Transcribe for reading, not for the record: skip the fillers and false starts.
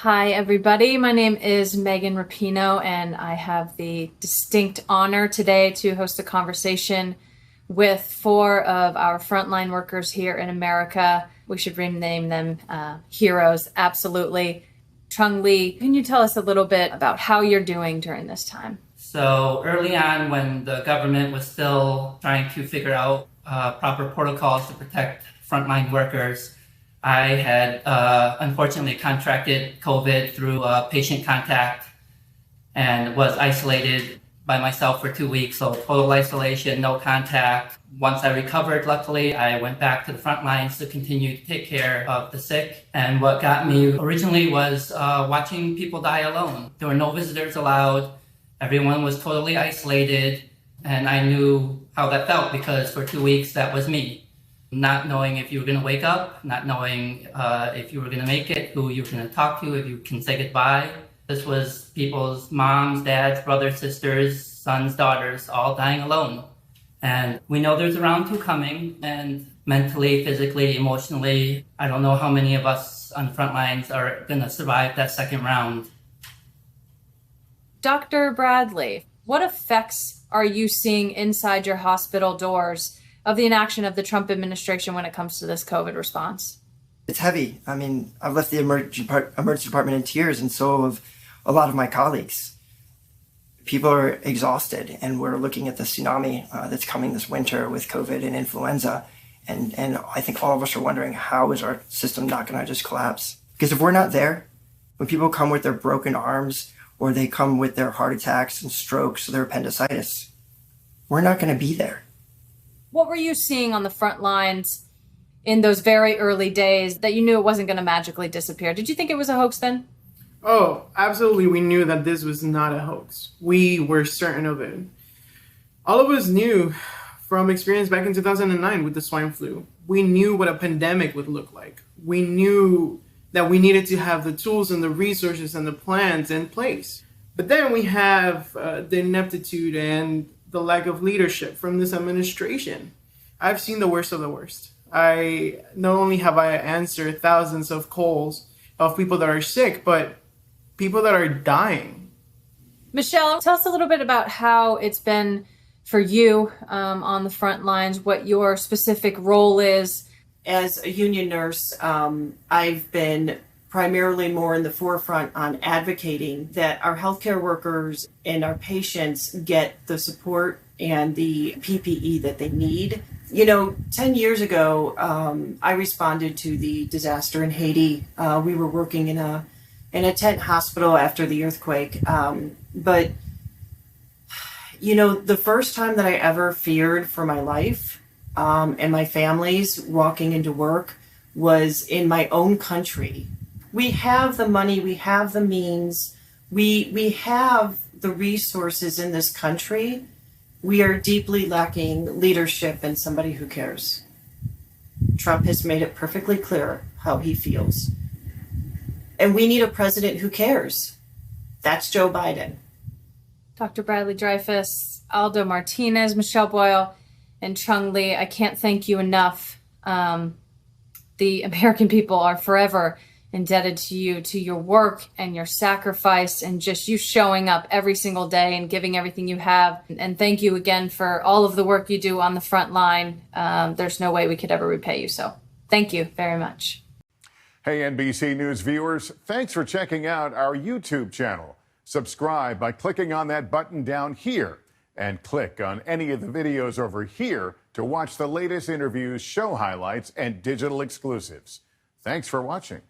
Hi, everybody. My name is Megan Rapinoe, and I have the distinct honor today to host a conversation with four of our frontline workers here in America. We should rename them heroes, absolutely. Trung Lee, can you tell us a little bit about how you're doing during this time? So early on, when the government was still trying to figure out proper protocols to protect frontline workers, I had unfortunately contracted COVID through patient contact and was isolated by myself for 2 weeks. So total isolation, no contact. Once I recovered, luckily, I went back to the front lines to continue to take care of the sick. And what got me originally was watching people die alone. There were no visitors allowed. Everyone was totally isolated. And I knew how that felt because for 2 weeks, that was me. Not knowing if you were going to wake up, not knowing if you were going to make it, who you were going to talk to, if you can say goodbye. This was people's moms, dads, brothers, sisters, sons, daughters, all dying alone. And we know there's a round two coming, and mentally, physically, emotionally, I don't know how many of us on the front lines are going to survive that second round. Dr. Bradley, what effects are you seeing inside your hospital doors of the inaction of the Trump administration when it comes to this COVID response? It's heavy. I mean, I've left the emergency department in tears, and so have a lot of my colleagues. People are exhausted, and we're looking at the tsunami that's coming this winter with COVID and influenza. And I think all of us are wondering, how is our system not going to just collapse? Because if we're not there, when people come with their broken arms, or they come with their heart attacks and strokes or their appendicitis, we're not going to be there. What were you seeing on the front lines in those very early days that you knew it wasn't going to magically disappear? Did you think it was a hoax then? Oh, absolutely. We knew that this was not a hoax. We were certain of it. All of us knew from experience back in 2009 with the swine flu. We knew what a pandemic would look like. We knew that we needed to have the tools and the resources and the plans in place. But then we have the ineptitude and the lack of leadership from this administration. I've seen the worst of the worst. Not only have I answered thousands of calls of people that are sick, but people that are dying. Michelle, tell us a little bit about how it's been for you on the front lines, what your specific role is. As a union nurse, I've been primarily more in the forefront on advocating that our healthcare workers and our patients get the support and the PPE that they need. 10 years ago, I responded to the disaster in Haiti. We were working in a tent hospital after the earthquake. But the first time that I ever feared for my life and my family's walking into work was in my own country. We have the money, we have the means, we have the resources in this country. We are deeply lacking leadership and somebody who cares. Trump has made it perfectly clear how he feels. And we need a president who cares. That's Joe Biden. Dr. Bradley Dreyfus, ALDO MARTINEZ, Michelle Boyle, and Trung Lee, I can't thank you enough. The American people are forever indebted to you, to your work and your sacrifice and just you showing up every single day and giving everything you have. And thank you again for all of the work you do on the front line. There's no way we could ever repay you. So thank you very much. Hey, NBC News viewers, thanks for checking out our YouTube channel. Subscribe by clicking on that button down here and click on any of the videos over here to watch the latest interviews, show highlights, and digital exclusives. Thanks for watching.